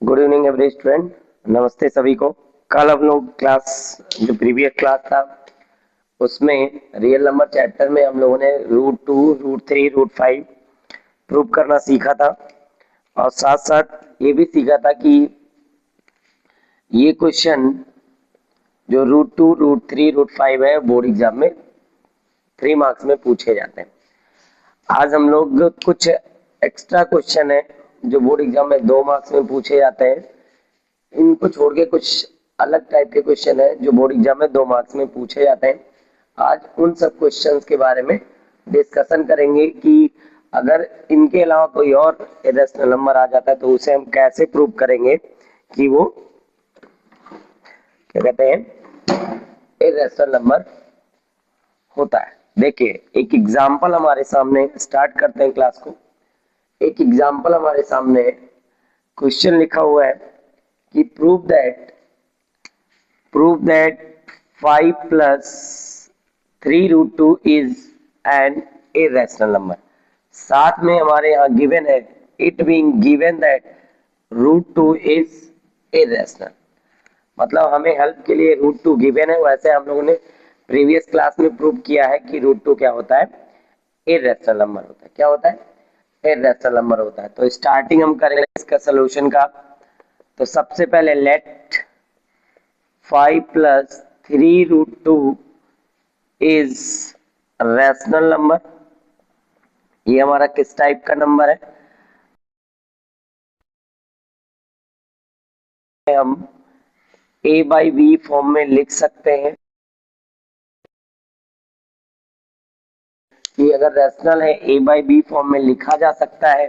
Good evening every student. नमस्ते सभी को। कल हम लोग जो प्रीवियस क्लास था उसमें रियल नंबर चैप्टर में हम लोगों ने √2, √3, √5 प्रूव करना सीखा था और साथ साथ ये भी सीखा था कि ये क्वेश्चन जो √2, √3, √5 है बोर्ड एग्जाम में 3 मार्क्स में पूछे जाते हैं। आज हम लोग कुछ एक्स्ट्रा क्वेश्चन है जो बोर्ड एग्जाम में 2 मार्क्स में पूछे जाते हैं, इनको छोड़ के कुछ अलग टाइप के क्वेश्चन है जो बोर्ड एग्जाम में 2 मार्क्स में पूछे जाते हैं। आज उन सब क्वेश्चंस के बारे में डिस्कशन करेंगे कि अगर इनके अलावा कोई और इरेशनल नंबर आ जाता है तो उसे हम कैसे प्रूव करेंगे कि वो क्या कहते हैं इरेशनल नंबर होता है। देखिए एक एग्जाम्पल हमारे सामने, स्टार्ट करते हैं क्लास को। एक एग्जाम्पल हमारे सामने क्वेश्चन लिखा हुआ है कि prove that 5 plus 3√2 is an irrational number। साथ में हमारे यहाँ गिवन है it being given that √2 is irrational। मतलब हमें हेल्प के लिए √2 गिवन है, वैसे हम लोगों ने प्रीवियस क्लास में प्रूव किया है कि √2 क्या होता है, इरेशनल नंबर होता है। क्या होता है, इरेशनल नंबर होता है। तो स्टार्टिंग हम करेंगे इसका सोल्यूशन का। तो सबसे पहले let 5 plus 3√2 is rational number. ये हमारा किस टाइप का नंबर है, हम a/b फॉर्म में लिख सकते हैं कि अगर रैशनल है a/b फॉर्म में लिखा जा सकता है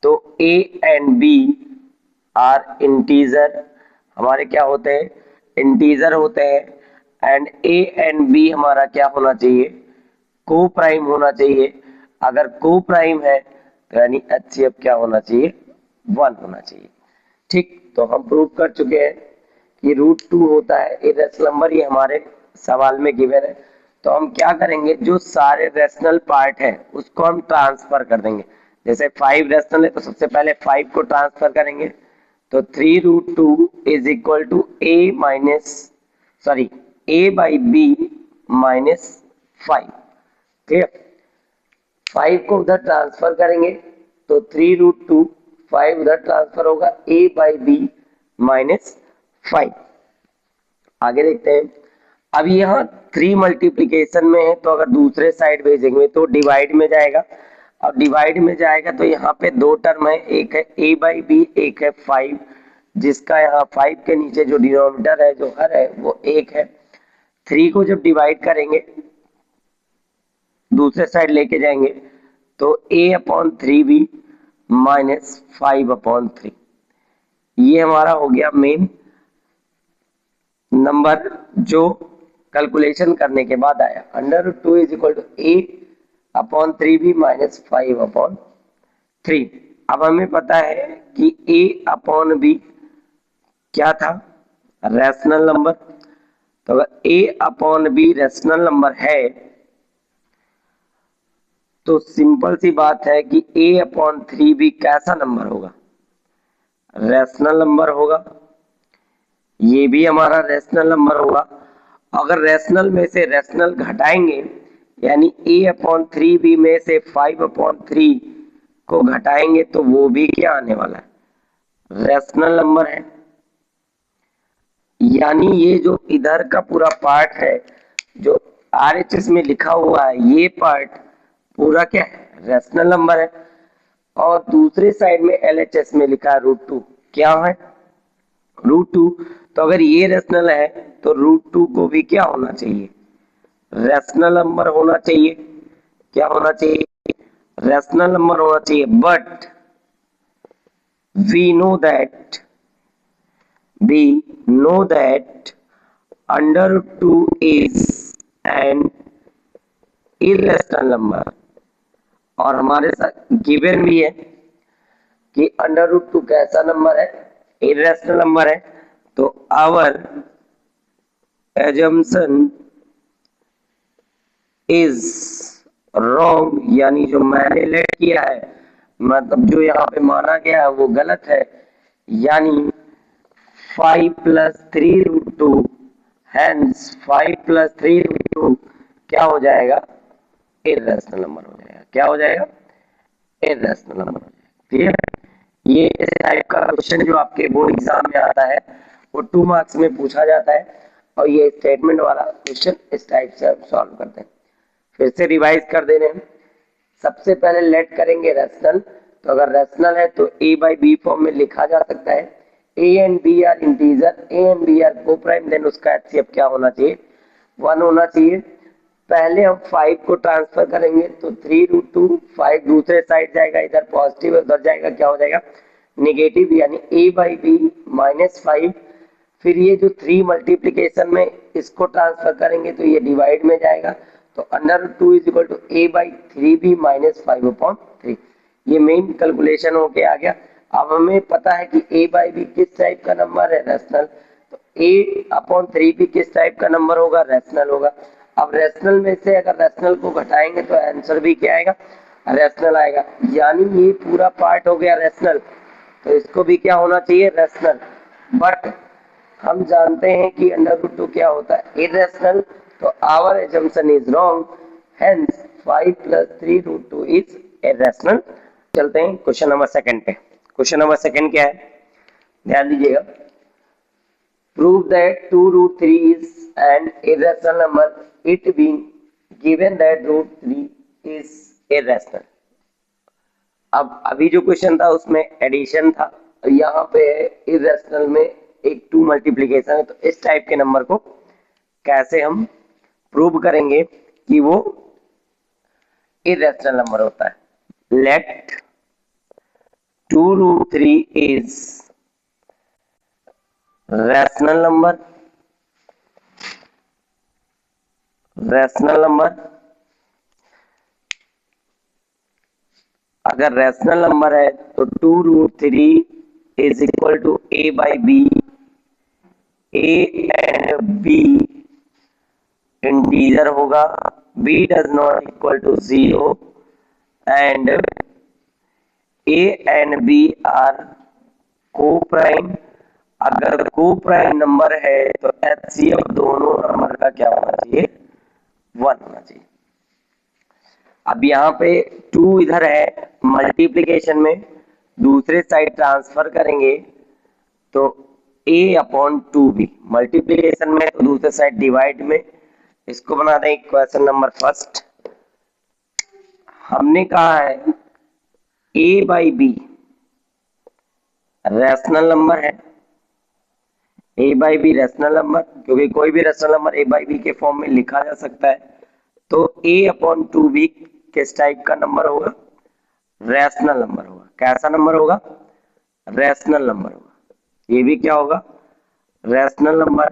तो a and b are integer, हमारे क्या होते हैं, इंटीजर होते हैं। एंड a एंड b हमारा क्या होना चाहिए, को प्राइम होना चाहिए। अगर को प्राइम है तो यानी HCF क्या होना चाहिए, 1 होना चाहिए। ठीक, तो हम प्रूव कर चुके हैं कि √2 होता है इरेशनल नंबर, ये हमारे सवाल में गिवन है। तो हम क्या करेंगे, जो सारे रेशनल पार्ट है उसको हम ट्रांसफर कर देंगे। जैसे 5 रेशनल है तो सबसे पहले 5 को ट्रांसफर करेंगे। तो 3√2 is equal to a/b -5। Clear, 5 को उधर ट्रांसफर करेंगे तो 3√2 5 उधर ट्रांसफर होगा a/b -5। आगे देखते हैं। अब यहाँ 3 मल्टीप्लीकेशन में है तो अगर दूसरे साइड भेजेंगे तो डिवाइड में जाएगा। और डिवाइड में जाएगा तो यहाँ पे 2 टर्म है, एक है a/b, एक है 5, जिसका यहाँ 5 के नीचे जो डिनोमिनेटर है, जो हर है वो 1 है। 3 को जब डिवाइड करेंगे दूसरे साइड लेके जाएंगे तो a/3b -5/3। ये हमारा हो गया मेन नंबर जो कैलकुलेशन करने के बाद आया। √2 इज इक्वल टू a/3b -5/3। अब हमें पता है कि a/b क्या था, रैशनल नंबर। तो अगर a/b रैशनल नंबर है तो सिंपल सी बात है कि a/3b कैसा नंबर होगा, रैशनल नंबर होगा। ये भी हमारा रैशनल नंबर होगा। अगर रैशनल में से रैशनल घटाएंगे यानी a/3b में से 5/3 को घटाएंगे तो वो भी क्या आने वाला है, रैशनल नंबर है। यानी ये जो इधर का पूरा पार्ट है जो RHS में लिखा हुआ है, ये पार्ट पूरा क्या है, रैशनल नंबर है। और दूसरे साइड में LHS में लिखा है √2, क्या है, √2। तो अगर ये रैशनल है तो √2 को भी क्या होना चाहिए, रैशनल नंबर होना चाहिए। क्या होना चाहिए, रैशनल नंबर होना चाहिए। But we know that √2 is an irrational number. और हमारे साथ गिवन भी है कि √2 कैसा नंबर है, इरेशनल नंबर है। तो आवर एजम्पशन इज रॉन्ग, यानी जो मैंने लेट किया है, मतलब जो यहाँ पे माना गया है वो गलत है। यानी 5 plus 3 root 2, hence 5 plus 3 root 2 क्या हो जाएगा? इर्रेशनल नंबर हो जाएगा। क्या हो जाएगा? इर्रेशनल नंबर हो जाएगा। क्लियर? ये इस टाइप का क्वेश्चन जो आपके बोर्ड एग्जाम में आता है वो 2 मार्क्स में पूछा जाता है, और ये स्टेटमेंट वाला क्वेश्चन इस टाइप से आप सॉल्व करते हैं। फिर से रिवाइज कर दे रहे हैं। सबसे पहले लेट करेंगे रैशनल, तो अगर रैशनल है तो a बाई बी फॉर्म में लिखा जा सकता है। a and b are integer, a and b are coprime, then उसका एचसीएफ क्या होना चाहिए? 1 होना चाहिए। पहले हम 5 को ट्रांसफर करेंगे तो 3 रूट 2, 5 दूसरे साइड जाएगा, इधर पॉजिटिव उधर जाएगा, क्या हो जाएगा? निगेटिव, यानी a बाई बी माइनस 5। फिर ये जो 3 मल्टीप्लीकेशन में इसको ट्रांसफर करेंगे तो ये डिवाइड में जाएगा, तो under root 2 is equal to a by 3b minus 5/3। ये मेन कैलकुलेशन होके आ गया। अब हमें पता है कि a बाई बी किस टाइप का नंबर है? रैशनल। तो a/3b किस टाइप का नंबर होगा? रैशनल होगा। अब रैशनल में से अगर रैशनल को घटाएंगे तो आंसर भी क्या आएगा? रैशनल आएगा। यानी ये पूरा पार्ट हो गया रैशनल, तो इसको भी क्या होना चाहिए? रैशनल। बट हम जानते हैं कि अंडर रूट 2 क्या होता है? इरेशनल। तो our assumption is wrong, hence 5 plus 3 root 2 is irrational. चलते हैं क्वेश्चन नंबर सेकंड पे। क्वेश्चन नंबर सेकंड क्या है? ध्यान दीजिएगा। Prove that 2 root 3 is an irrational number, it being given that root 3 is irrational. अब अभी जो क्वेश्चन था उसमें एडिशन था, यहाँ पे इरेशनल में एक 2 मल्टीप्लीकेशन है, तो इस टाइप के नंबर को कैसे हम प्रूव करेंगे कि वो इरेशनल नंबर होता है? Let 2 root 3 is rational number, rational number. अगर रैशनल नंबर है तो 2 root 3 is equal to a by B, a and b integer होगा, b does not equal to 0 and a and b are coprime. अगर को prime number है तो HCF दोनों number का क्या होना चाहिए? 1 होना चाहिए। अब यहाँ पे 2 इधर है, मल्टीप्लीकेशन में दूसरे साइड ट्रांसफर करेंगे तो a/2b, मल्टीप्लीकेशन में तो दूसरे साइड डिवाइड में। इसको बना दें क्वेश्चन नंबर फर्स्ट। हमने कहा है a by B rational number है, a by B rational number, क्योंकि कोई भी rational number a by B के फॉर्म में लिखा जा सकता है। तो a/2b किस टाइप का नंबर होगा? रैशनल नंबर होगा। कैसा नंबर होगा? रैशनल नंबर होगा। ये भी क्या होगा? Rational number.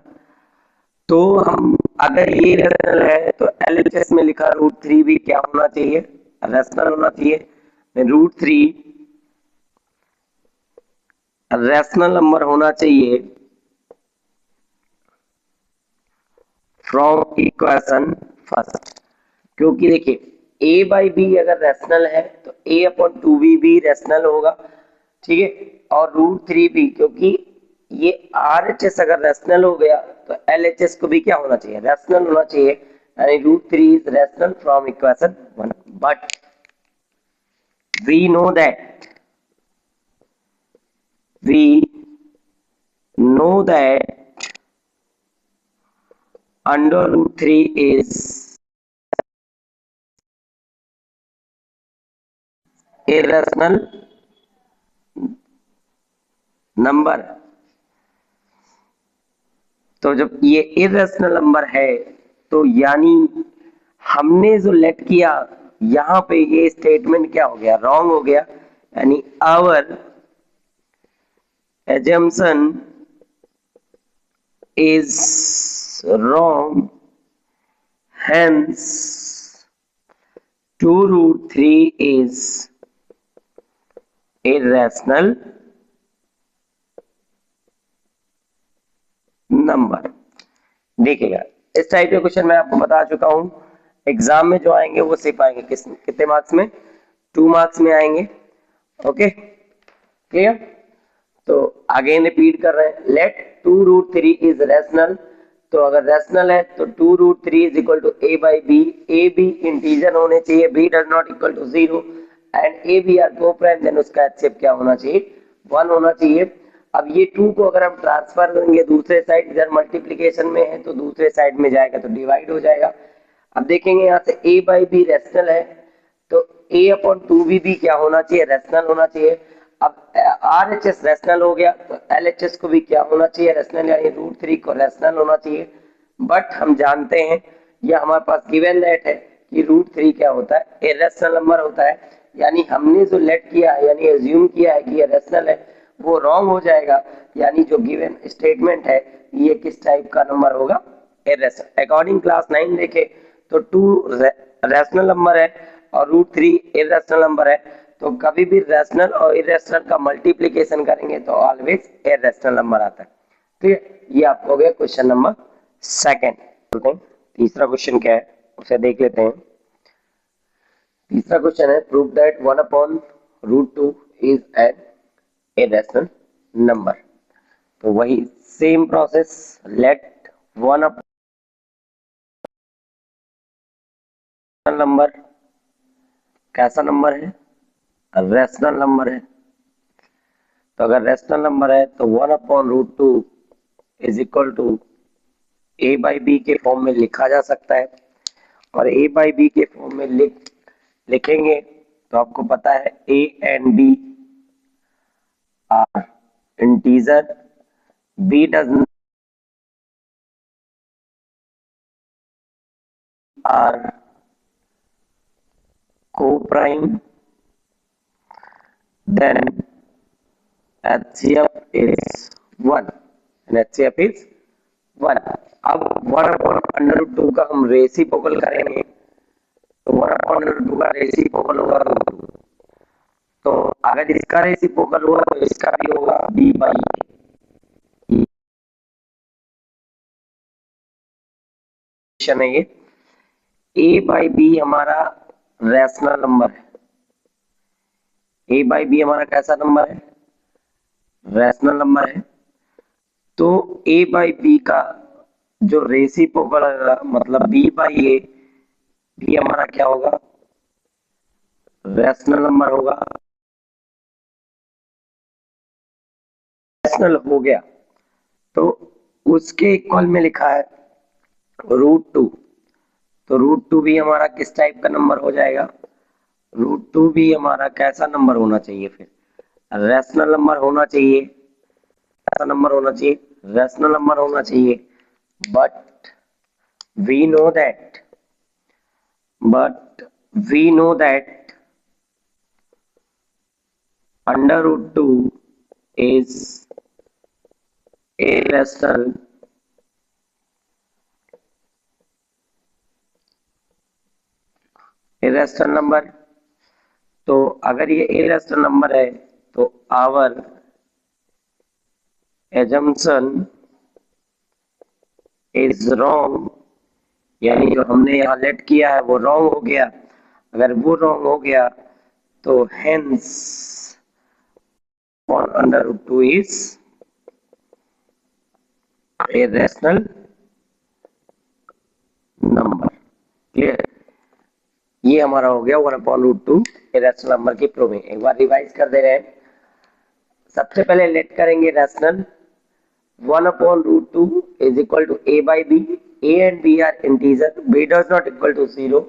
तो हम अगर ये रैशनल है तो एलएचएस में लिखा रूट 3 भी क्या होना चाहिए? रैशनल होना चाहिए। रूट 3 रैशनल नंबर होना चाहिए फ्रॉम इक्वेशन फर्स्ट, क्योंकि देखिए a बाई बी अगर रैशनल है तो a/2b भी रैशनल होगा, ठीक है, और रूट 3 भी, क्योंकि ये RHS अगर रैशनल हो गया तो LHS को भी क्या होना चाहिए? रैशनल होना चाहिए, यानी root 3 is rational from equation 1। But we know that under root 3 is irrational number. तो जब ये इरेशनल नंबर है तो यानी हमने जो लेट किया यहाँ पे ये स्टेटमेंट क्या हो गया? रॉन्ग हो गया। यानी our assumption is wrong, hence 2 root 3 is irrational number. देखिएगा इस टाइप के क्वेश्चन मैं आपको बता चुका हूं, एग्जाम में जो आएंगे वो सिर्फ आएंगे कितने मार्क्स में? 2 मार्क्स में आएंगे। Okay, clear? तो अगेन रिपीट कर रहे हैं, लेट 2√3 इज रैशनल। तो अगर रैशनल है तो 2√3 is equal to a by B, A B integer होने चाहिए, b does not equal to 0 and A B are coprime, then उसका HCF क्या होना चाहिए, 1 होना चाहिए। अब ये 2 को अगर हम ट्रांसफर करेंगे दूसरे साइड, इधर मल्टीप्लीकेशन में है तो दूसरे साइड में जाएगा तो डिवाइड हो जाएगा। अब देखेंगे यहाँ से a बाई बी रैशनल है तो a अपॉन 2b क्या होना चाहिए, रैशनल होना चाहिए। अब RHS रैशनल हो गया तो LHS को भी क्या होना चाहिए, रैशनल, यानी √3 को रैशनल होना चाहिए। बट हम जानते हैं या हमारे पास गिवन दैट है कि √3 क्या होता है, इरेशनल नंबर होता है, यानी हमने जो लेट किया है यानी एज्यूम किया है कि ये रैशनल है वो रॉन्ग हो जाएगा, यानी जो गिवन स्टेटमेंट है ये किस टाइप का नंबर होगा, इरेशनल। अकॉर्डिंग क्लास 9 देखे तो 2 रैशनल नंबर है और √3 इरेशनल नंबर है, तो कभी भी रैशनल और इरेशनल का मल्टीप्लिकेशन करेंगे तो ऑलवेज इरेशनल नंबर आता है। ठीक है, ये आपको हो गया क्वेश्चन नंबर सेकंड। बोलते हैं तीसरा क्वेश्चन क्या है उसे देख लेते हैं। तीसरा क्वेश्चन है, prove that 1/√2 is an irrational number. तो वही सेम प्रोसेस, लेट 1 नंबर कैसा नंबर है, रैशनल नंबर है। तो अगर रैशनल नंबर है तो 1/√2 is equal to a by B के फॉर्म में लिखा जा सकता है, और a बाई बी के फॉर्म में लिखेंगे तो आपको पता है a and b are integer, b does are co-prime, then HCF is 1 and HCF is 1। अब 1/√2 का हम रेसिप्रोकल करेंगे तो 1/√2 का रेसिप्रोकल होगा √2। तो अगर इसका रेसिप्रोकल हुआ तो इसका भी होगा b बाई है ये। a बाई बी हमारा रैशनल नंबर है, a बाई बी हमारा कैसा नंबर है, रैशनल नंबर है। तो a बाई बी का जो रेसिप्रोकल मतलब b बाई ए, भी हमारा क्या होगा, रैशनल नंबर होगा। रैशनल हो गया तो उसके इक्वल में लिखा है √2, तो √2 भी हमारा किस टाइप का नंबर हो जाएगा, √2 भी हमारा कैसा नंबर होना चाहिए, फिर रैशनल नंबर होना चाहिए। कैसा नंबर होना चाहिए, रैशनल नंबर होना चाहिए। But we know that √2 is irrational number. तो अगर ये इरेशनल नंबर है तो आवर एजम्पशन इज रॉन्ग, यानी जो हमने यहाँ लेट किया है वो रॉन्ग हो गया। अगर वो रॉन्ग हो गया तो hence 1/√2 is irrational number. Clear, ये हमारा हो गया 1/√2 irrational नंबर की प्रूविंग। एक बार रिवाइज कर दे रहे हैं। सबसे पहले लेट करेंगे rational, 1/√2 is equal to a by b, a and b are integer, b does not equal to 0,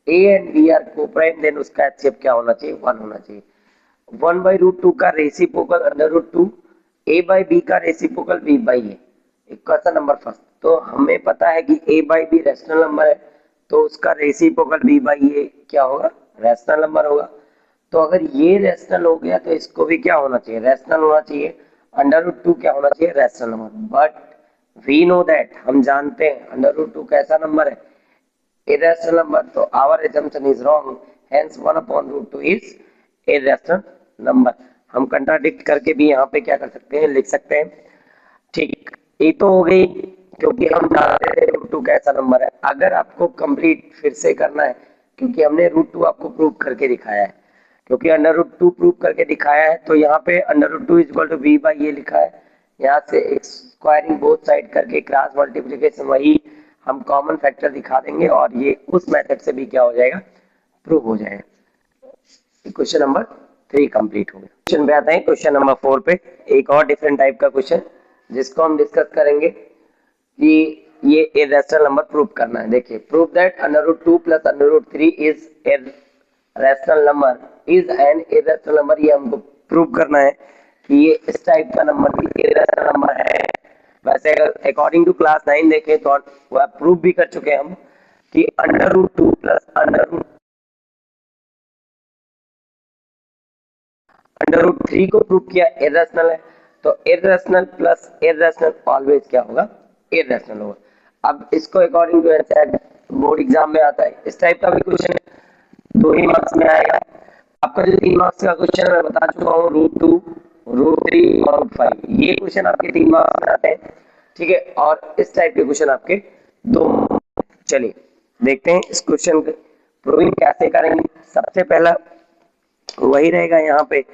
a and b are co-prime, then उसका HCF क्या होना चाहिए, 1 होना चाहिए। 1/√2 का रेसिप्रोकल √2, a by b का रेसिप्रोकल b by a, एक कैसा नंबर फर्स्ट। तो हमें पता है कि a by b rational number है तो उसका रेसिप्रोकल b by a क्या होगा, रैशनल नंबर होगा। तो अगर ये रैशनल हो गया तो इसको भी क्या होना चाहिए, रैशनल होना चाहिए। √2 क्या होना चाहिए, rational number. But we know that, हम जानते हैं √2 कैसा नंबर है, इरेशनल नंबर। तो our assumption is wrong, hence 1/√2 is irrational number. हम कंट्राडिक्ट करके भी यहाँ पे क्या कर सकते हैं, लिख सकते हैं। ठीक, ये तो हो गई क्योंकि हम जानते थे √2 कैसा नंबर है। अगर आपको कंप्लीट फिर से करना है क्योंकि हमने √2 आपको प्रूव करके दिखाया है, क्योंकि अंडर रूट टू प्रूव करके दिखाया है, तो यहाँ पे under root two is equal to V by ये लिखा है। यहाँ से स्क्वायरिंग बोथ साइड करके क्रॉस मल्टीप्लीकेशन वही हम कॉमन फैक्टर दिखा देंगे और ये उस मेथड से भी क्या हो जाएगा, प्रूव हो जाएगा। क्वेश्चन नंबर 3 कंप्लीट हो गया। क्वेश्चन पे आते हैं क्वेश्चन नंबर 4 पे, एक और डिफरेंट टाइप का क्वेश्चन जिसको हम डिस्कस करेंगे कि ये इरेशनल नंबर प्रूव करना है। देखिए, prove that under root 2 plus under root 3 is A rational number, is an irrational number. ये हमको प्रूव करना है कि ये इस टाइप का नंबर भी इरेशनल नंबर है। वैसे अगर अकॉर्डिंग टू क्लास 9 देखें तो वह प्रूव भी कर चुके हैं हम कि under root 2 plus under root 3 को प्रूव किया इरेशनल है, तो इरेशनल प्लस इरेशनल ऑलवेज क्या होगा, इरेशनल होगा। अब इसको अकॉर्डिंग टू बोर्ड एग्जाम में आता है इस टाइप का भी क्वेश्चन, 2 ही मार्क्स में आएगा। आपका जो 3 मार्क्स का क्वेश्चन है मैं बता चुका हूँ, रूट 2, रूट 3 और रूट 5, ये क्वेश्चन आपके 3 मार्क्स में आते हैं, ठीक है। और इस टाइप के क्वेश्चन आपके 2। चलिए देखते हैं इस क्वेश्चन को प्रूविंग कैसे करेंगे। सबसे पहला वही रहेगा, यहाँ पे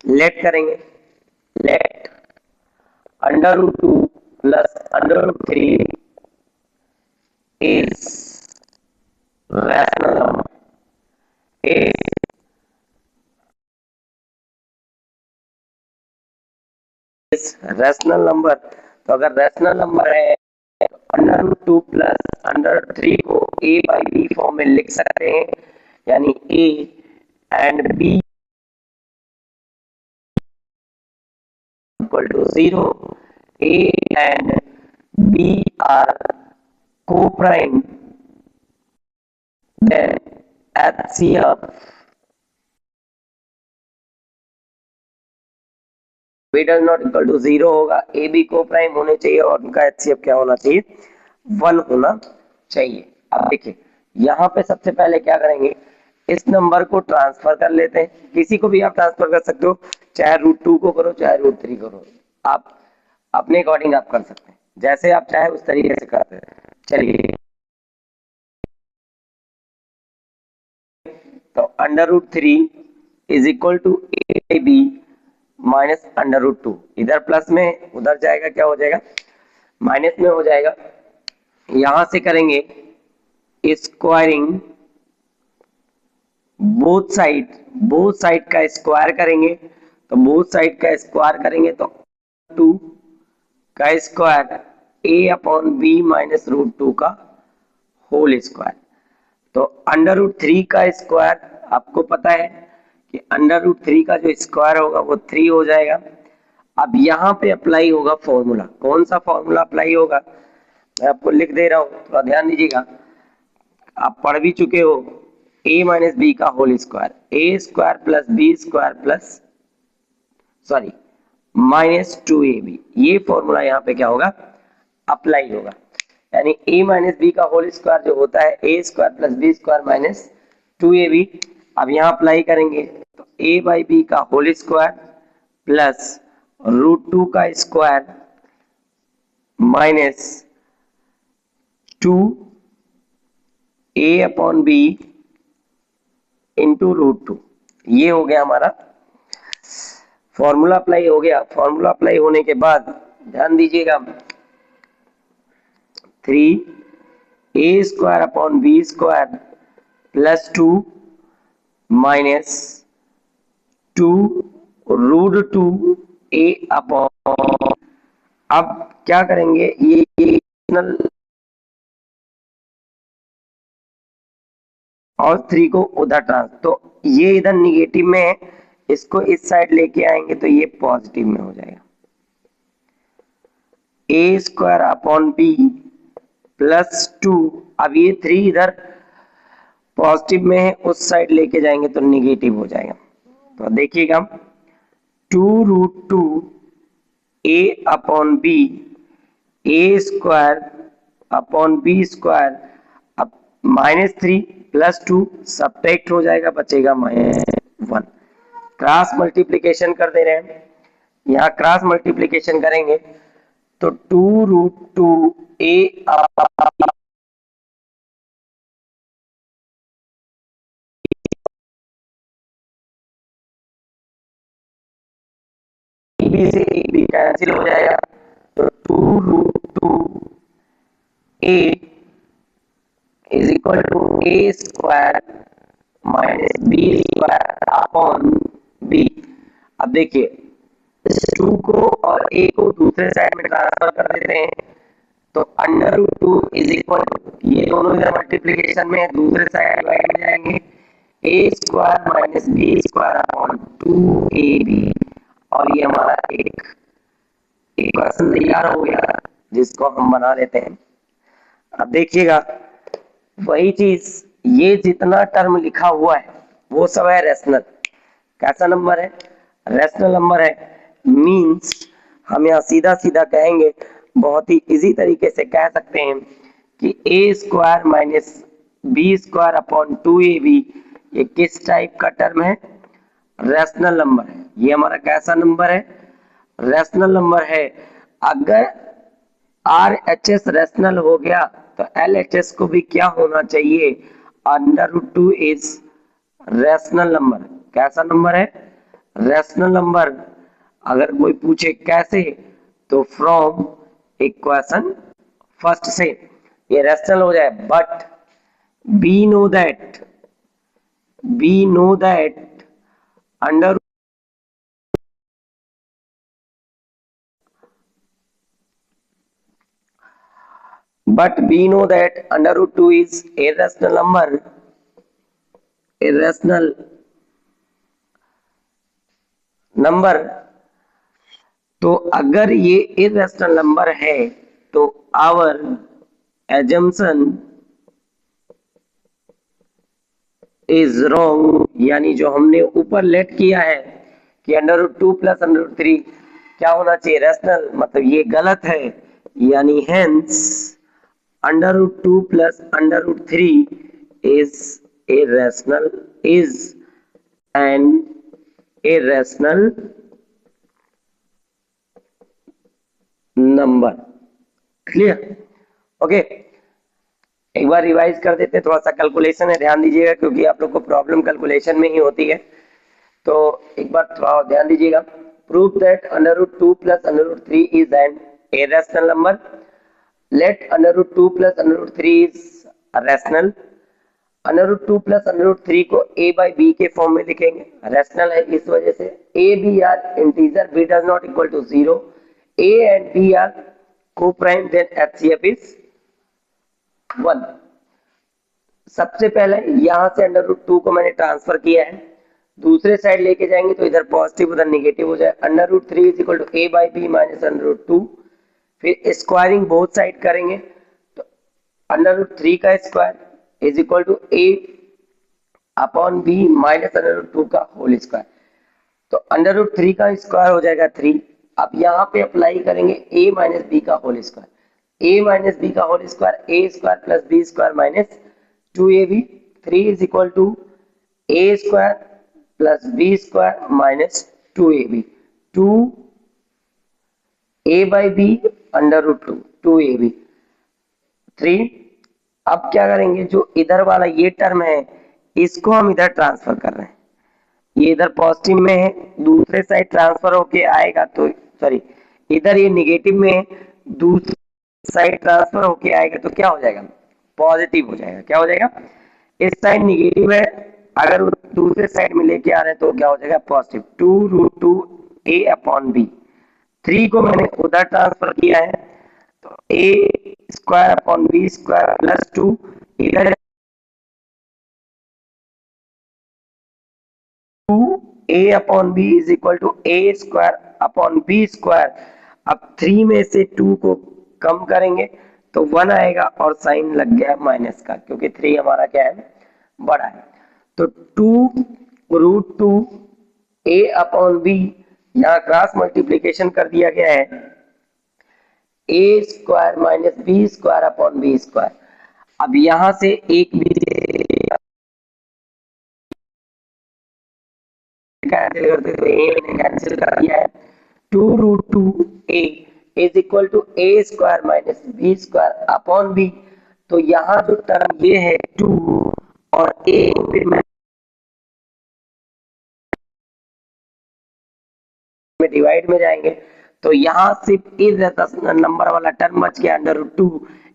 लेट करेंगे, let under root 2 plus under root 3 is rational number, rational number. तो अगर रैशनल नंबर है तो under root 2 plus under root 3 को ए बाई बी फॉर्म में लिख सकते हैं, यानी A and B equal to 0, A and B are co-prime, then HCF b does not equal to 0 होगा, ए बी को प्राइम होने चाहिए और उनका एचसीएफ क्या होना चाहिए, 1 होना चाहिए। अब देखिए यहाँ पे सबसे पहले क्या करेंगे, इस नंबर को ट्रांसफर कर लेते हैं, किसी को भी आप ट्रांसफर कर सकते हो, चाहे रूट 2 को करो चाहे रूट 3 करो, आप अपने अकॉर्डिंग आप कर सकते हैं, जैसे आप चाहे उस तरीके से करते हैं। चलिए तो under root 3 is equal to A B minus under root 2, इधर प्लस में उधर जाएगा क्या हो जाएगा, माइनस में हो जाएगा। यहां से करेंगे स्क्वायरिंग बोथ साइड का स्क्वायर करेंगे, तो बोथ साइड का स्क्वायर करेंगे तो 2 का स्क्वायर ए अपॉन बी माइनस रूट 2 का होल स्क्वायर। तो अंडर रूट 3 का स्क्वायर आपको पता है कि अंडर रूट 3 का जो स्क्वायर होगा वो 3 हो जाएगा। अब यहाँ पे अप्लाई होगा फॉर्मूला, कौन सा फॉर्मूला अप्लाई होगा मैं आपको लिख दे रहा हूँ, थोड़ा ध्यान दीजिएगा, आप पढ़ भी चुके हो, a माइनस बी का whole square, A square plus B square plus sorry minus 2ab, ये फॉर्मूला यहाँ पे क्या होगा, अप्लाई होगा। यानी a माइनस बी का होल स्क्वायर जो होता है A square plus B square minus 2ab, अब यहाँ अप्लाई करेंगे तो a बाई बी का होल स्क्वायर प्लस रूट 2 का square minus 2 a upon B into root 2, ये हो गया हमारा फॉर्मूला अप्लाई हो गया। फॉर्मूला अप्लाई होने के बाद ध्यान दीजिएगा, 3 a square upon B square plus 2 minus 2 root 2 a upon, अब क्या करेंगे ये और 3 को उधर ट्रांसफर, तो ये इधर निगेटिव में है, इसको इस साइड लेके आएंगे तो ये पॉजिटिव में हो जाएगा, ए स्क्वायर अपॉन बी प्लस 2, अब ये 3 इधर पॉजिटिव में है, उस साइड लेके जाएंगे तो निगेटिव हो जाएगा। तो देखिएगा 2 रूट 2 ए अपॉन बी, ए स्क्वायर अपॉन बी स्क्वायर, अब माइनस 3 प्लस 2 सब्ट्रैक्ट हो जाएगा, बचेगा -1। क्रॉस मल्टीप्लीकेशन कर दे रहे हैं, यहाँ क्रॉस मल्टीप्लीकेशन करेंगे तो 2 रूट 2 ए बी से एक बी कैंसिल हो जाएगा, तो 2√2 A is equal to A square minus B square upon B. अब देखिए इस 2 को और a को दूसरे साइड में ट्रांसफर कर देते हैं, तो √2 इज इक्वल टू, ये दोनों इधर मल्टीप्लीकेशन में दूसरे साइड डिवाइड हो जाएंगे, A square minus B square upon 2ab, और ये हमारा एक इक्वेशन तैयार हो गया जिसको हम बना लेते हैं। अब देखिएगा वही चीज, ये जितना टर्म लिखा हुआ है वो सब है रेशनल। कैसा नंबर है? रेशनल नंबर है। मींस हम यहाँ सीधा सीधा कहेंगे, बहुत ही इजी तरीके से कह सकते हैं कि A square minus B square upon 2ab ये किस टाइप का टर्म है? रेशनल नंबर है। ये हमारा कैसा नंबर है? रेशनल नंबर है। अगर RHS रेशनल हो गया तो LHS को भी क्या होना चाहिए? √2 इज रेशनल नंबर। कैसा नंबर है? Rational number. अगर कोई पूछे कैसे, तो फ्रॉम इक्वेशन फर्स्ट से ये रेशनल हो जाए, but we know that under √2 is irrational number, irrational number। तो अगर ये irrational number है तो our assumption is wrong, यानी जो हमने ऊपर लेट किया है कि √2 प्लस √3 क्या होना चाहिए? रेशनल, मतलब ये गलत है, यानी hence √2 plus √3 is irrational, is an irrational number। Clear? Okay, एक बार रिवाइज कर देते हैं। थोड़ा सा कैलकुलेशन है, ध्यान दीजिएगा, क्योंकि आप लोग को प्रॉब्लम कैलकुलेशन में ही होती है, तो एक बार थोड़ा ध्यान दीजिएगा। Prove that √2 plus √3 is an irrational number। Let √2 plus √3 is rational। √2 plus √3 को a by b के फॉर्म में लिखेंगे, रेशनल है इस वजह से। a b are integer, b does not equal to 0, a and b are co-prime, then HCF is 1। सबसे पहले यहां से √2 को मैंने ट्रांसफर किया है, दूसरे साइड लेके जाएंगे तो इधर पॉजिटिव उधर निगेटिव हो जाए। √3 is equal to a by b minus √2, फिर स्क्वायरिंग बोथ साइड करेंगे तो √3 का square is equal to a upon b minus √2 का होल स्क्वायर, तो √3 का स्क्वायर हो जाएगा 3। अब यहाँ पे अप्लाई करेंगे a माइनस बी का whole square, a minus B का whole square a square plus b square minus 2ab। 3 is equal to a square plus b square minus 2ab, 2 a by b √2 2ab 3। अब क्या करेंगे, जो इधर वाला ये term है इसको हम इधर ट्रांसफर कर रहे हैं, ये इधर पॉजिटिव में है, दूसरे साइड ट्रांसफर होके आएगा, तो सॉरी इधर ये निगेटिव में है, दूसरी साइड ट्रांसफर होके आएगा तो क्या हो जाएगा? पॉजिटिव हो जाएगा। क्या हो जाएगा? इस साइड निगेटिव है, अगर दूसरे साइड में लेके आ रहे हैं तो क्या हो जाएगा? पॉजिटिव। 2√2 a अपॉन b, 3 को मैंने उधर ट्रांसफर किया है तो a square upon b square plus 2, इधर 2a upon b is equal to a square upon b square. अब 3 में से 2 को कम करेंगे तो 1 आएगा और साइन लग गया माइनस का, क्योंकि 3 हमारा क्या है? बड़ा है। तो 2√2 a अपॉन b, यहाँ क्रॉस मल्टीप्लीकेशन कर दिया गया है, a square minus B square upon B square. अब यहां से एक भी कैंसिल करते तो a मैंने कैंसिल कर दिया है। 2√2 a is equal to a square minus B square upon b, तो यहाँ जो टर्म ये है 2 और a फिर मैं में डिवाइड में जाएंगे तो यहाँ सिर्फ इर्रेशनल नंबर वाला टर्म बच गया √2,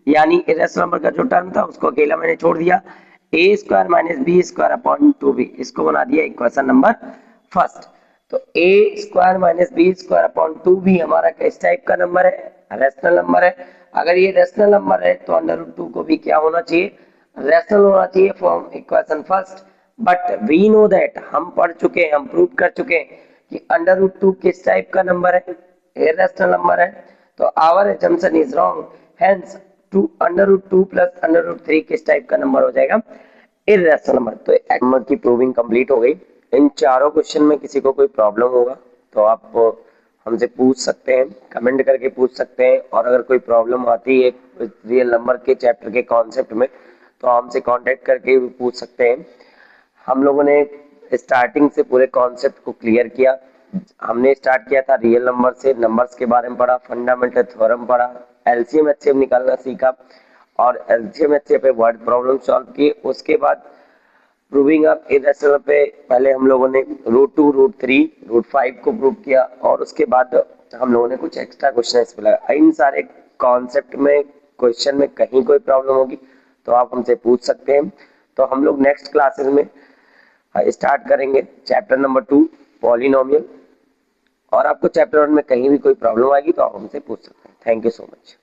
यानी इर्रेशनल नंबर का जो टर्म था उसको अकेला मैंने छोड़ दिया, a square minus B square upon 2b, इसको बना दिया इक्वेशन नंबर फर्स्ट। तो a square minus B square upon 2b हमारा किस टाइप का नंबर है, रेशनल नंबर है। अगर ये रेशनल नंबर है तो √2 को भी क्या होना चाहिए, रेशनल होना चाहिए from equation first. But we know that, हम पढ़ चुके हैं, हम प्रूव कर चुके हैं कि √2 किस टाइप का नंबर है, इर्रेशनल नंबर है। तो our assumption is wrong, hence √2 plus √3 किस टाइप का नंबर हो जाएगा, इर्रेशनल नंबर। तो नंबर की प्रूविंग कंप्लीट हो गई। इन चारों क्वेश्चन में किसी को कोई प्रॉब्लम होगा तो आप हमसे पूछ सकते हैं, कमेंट करके पूछ सकते हैं। और अगर कोई प्रॉब्लम आती है रियल नंबर के चैप्टर के कॉन्सेप्ट में तो हमसे कांटेक्ट करके भी पूछ सकते हैं। हम लोगों ने स्टार्टिंग से पूरे कॉन्सेप्ट को क्लियर किया। हमने स्टार्ट किया था रियल नंबर से, नंबर्स के बारे में पढ़ा, फंडामेंटल थ्योरम पढ़ा, एलसीएम एचसीएम निकालना सीखा और एलसीएम एचसीएम पे वर्ड प्रॉब्लम सॉल्व किए। उसके बाद प्रूविंग ऑफ इर्रेशनल पे पहले हम लोगों ने √2, √3, √5 को प्रूव किया और उसके बाद हम लोगों ने कुछ एक्स्ट्रा क्वेश्चन इस पे लगा। इन सारे कॉन्सेप्ट में क्वेश्चन में कहीं कोई प्रॉब्लम होगी तो आप हमसे पूछ सकते हैं। तो हम लोग नेक्स्ट क्लासेस में स्टार्ट करेंगे चैप्टर नंबर 2 पॉलिनोमियल। और आपको चैप्टर 1 में कहीं भी कोई प्रॉब्लम आएगी तो आप हमसे पूछ सकते हैं। Thank you so much.